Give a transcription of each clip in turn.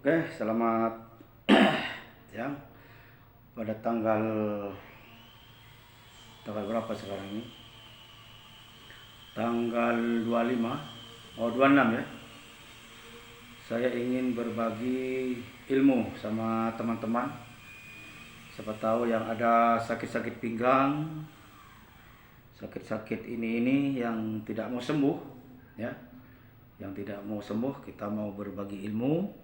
Oke, selamat siang. Pada tanggal berapa sekarang ini? Tanggal 25, 26 ya. Saya ingin berbagi ilmu sama teman-teman. Siapa tahu yang ada sakit-sakit pinggang, sakit-sakit ini yang tidak mau sembuh ya. Yang tidak mau sembuh, kita mau berbagi ilmu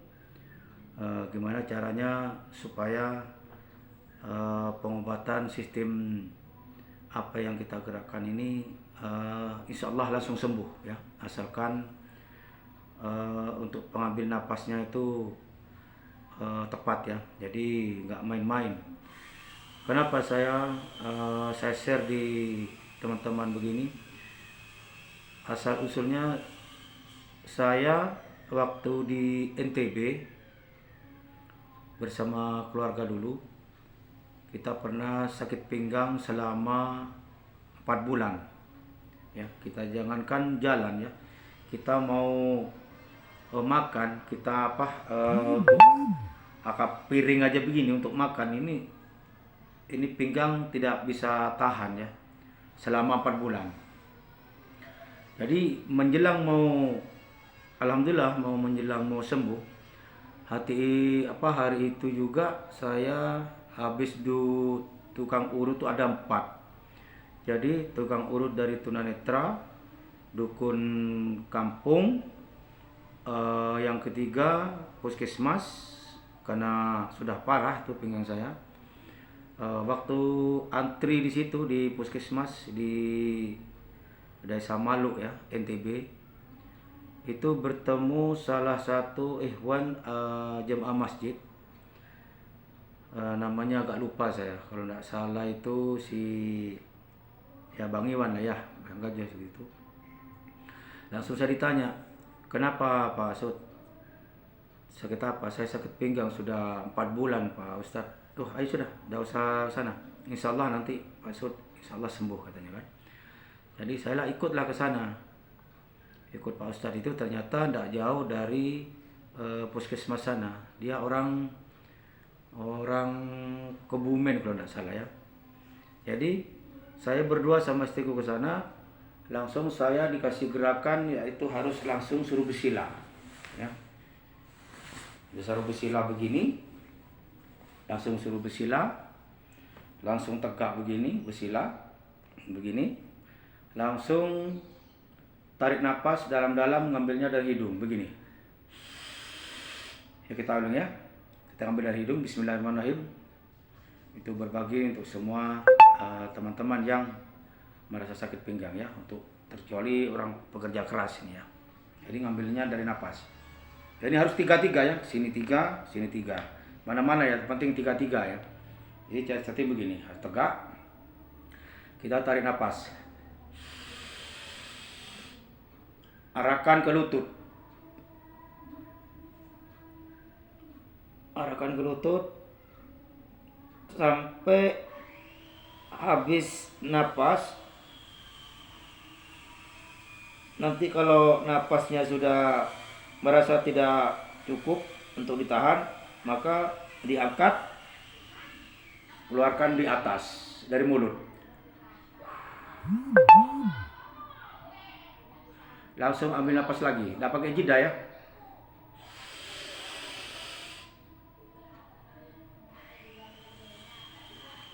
gimana caranya supaya pengobatan sistem apa yang kita gerakkan ini insya Allah langsung sembuh ya, asalkan untuk pengambil napasnya itu tepat ya, jadi nggak main-main. Kenapa saya share di teman-teman begini? Asal usulnya saya waktu di NTB bersama keluarga dulu, kita pernah sakit pinggang selama 4 bulan ya. Kita jangankan jalan ya, kita mau makan, kita akap piring aja begini untuk makan, ini pinggang tidak bisa tahan ya selama 4 bulan. Jadi alhamdulillah menjelang mau sembuh, hari itu juga saya habis tukang urut tuh ada 4. Jadi tukang urut dari tunanetra, dukun kampung, yang ketiga puskesmas, karena sudah parah tuh pinggang saya. Waktu antri di situ di puskesmas di Desa Maluk ya, NTB, itu bertemu salah satu ikhwan jemaah masjid, namanya agak lupa saya, kalau tidak salah itu si ya Bang Iwan lah ya, Bang Gajah segitu. Langsung saya ditanya, kenapa Pak Sud, sakit apa? Saya sakit pinggang sudah 4 bulan Pak Ustadz. Ayo sudah, tidak usah sana, insya Allah nanti Pak Sud insya Allah sembuh katanya kan. Jadi saya ikutlah ke sana, ikut Pak Ustadz itu. Ternyata tidak jauh dari puskesmas sana. Dia orang Kebumen kalau tidak salah ya. Jadi saya berdua sama istriku ke sana, langsung saya dikasih gerakan, yaitu harus langsung suruh bersila ya. Suruh bersila begini, langsung suruh bersila, langsung tegak begini, bersila begini, langsung tarik nafas dalam-dalam, ngambilnya dari hidung begini ya. Kita ulang ya, kita ambil dari hidung, bismillahirrahmanirrahim. Itu berbagi untuk semua teman-teman yang merasa sakit pinggang ya, untuk terkecuali orang pekerja keras ini ya. Jadi ngambilnya dari nafas. Ini harus 3-3 ya, sini 3, sini 3, mana-mana ya, penting 3-3 ya. Jadi seperti begini, harus tegak. Kita tarik nafas, arahkan ke lutut, sampai habis napas. Nanti kalau napasnya sudah merasa tidak cukup untuk ditahan, maka diangkat, keluarkan di atas dari mulut, langsung ambil napas lagi, tidak pakai jeda ya.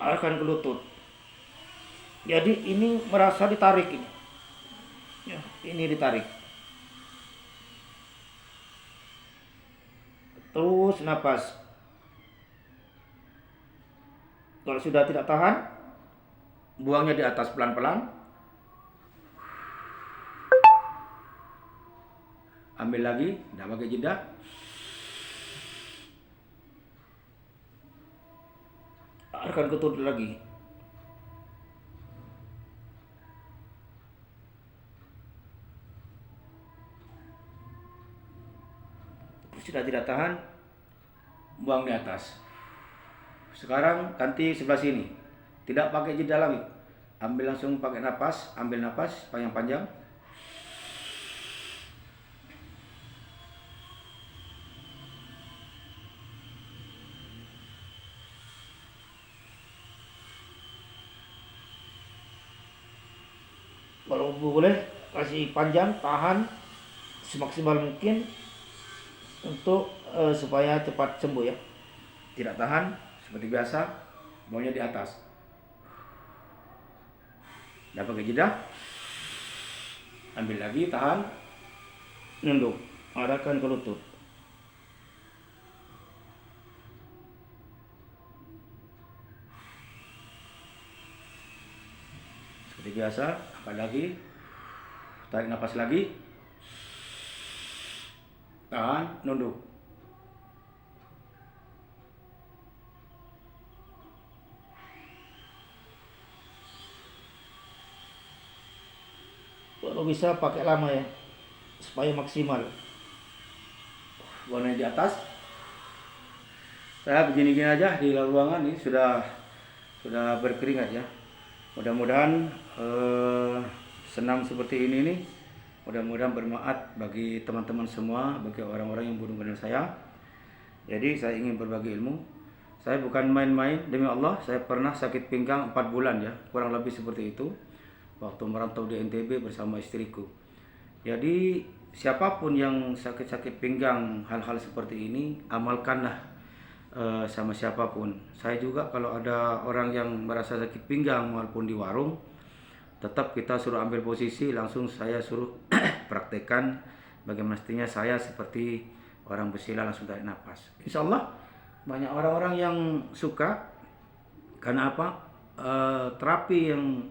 Arahkan ke lutut. Jadi ini merasa ditarik ini ya, ini ditarik. Terus napas. Kalau sudah tidak tahan, buangnya di atas pelan-pelan. Ambil lagi, tidak pakai jeda. Arahkan ke lutut lagi. Sudah tidak tahan, buang di atas. Sekarang ganti sebelah sini, tidak pakai jeda lagi, ambil langsung pakai napas, ambil napas panjang-panjang, Kalau boleh kasih panjang, tahan semaksimal mungkin untuk supaya cepat sembuh ya. Tidak tahan seperti biasa, maunya di atas. Dapat pakai jeda, ambil lagi, tahan, nunduk, arahkan ke lutut. Seperti biasa, angkat lagi, tarik nafas lagi, tahan, nunduk. Kalau bisa pakai lama ya, supaya maksimal. Warnanya di atas. Saya begini-gini aja di ruangan ini sudah berkeringat ya. Mudah-mudahan senam seperti ini nih, mudah-mudahan bermanfaat bagi teman-teman semua, bagi orang-orang yang belum kenal saya. Jadi saya ingin berbagi ilmu. Saya bukan main-main, demi Allah. Saya pernah sakit pinggang 4 bulan ya, kurang lebih seperti itu, waktu merantau di NTB bersama istriku. Jadi siapapun yang sakit-sakit pinggang hal-hal seperti ini, amalkanlah sama siapapun. Saya juga kalau ada orang yang merasa sakit pinggang walaupun di warung, tetap kita suruh ambil posisi, langsung saya suruh praktekkan bagaimana mestinya saya seperti orang bersila, langsung tarik nafas. Insya Allah banyak orang-orang yang suka. Karena apa? Terapi yang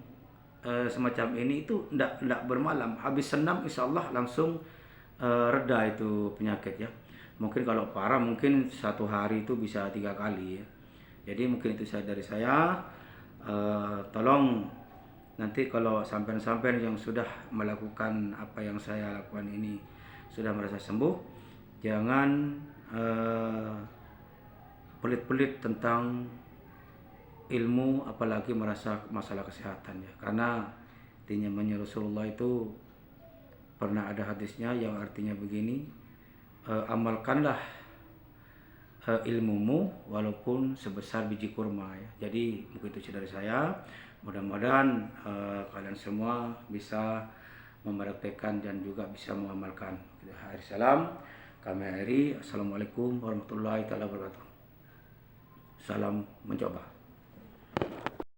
semacam ini itu tidak bermalam. Habis senam insya Allah langsung reda itu penyakit ya. Mungkin kalau parah mungkin 1 hari itu bisa 3 kali ya. Jadi mungkin itu saja dari saya. Tolong nanti kalau sampean-sampean yang sudah melakukan apa yang saya lakukan ini sudah merasa sembuh, jangan pelit-pelit tentang ilmu, apalagi merasa masalah kesehatan ya. Karena intinya Rasulullah itu pernah ada hadisnya yang artinya begini, amalkanlah ilmumu walaupun sebesar biji kurma ya. Jadi begitu dari saya. Mudah-mudahan kalian semua bisa mempraktekkan dan juga bisa mengamalkan. Salam, kami akhiri. Assalamualaikum warahmatullahi wabarakatuh. Salam mencoba.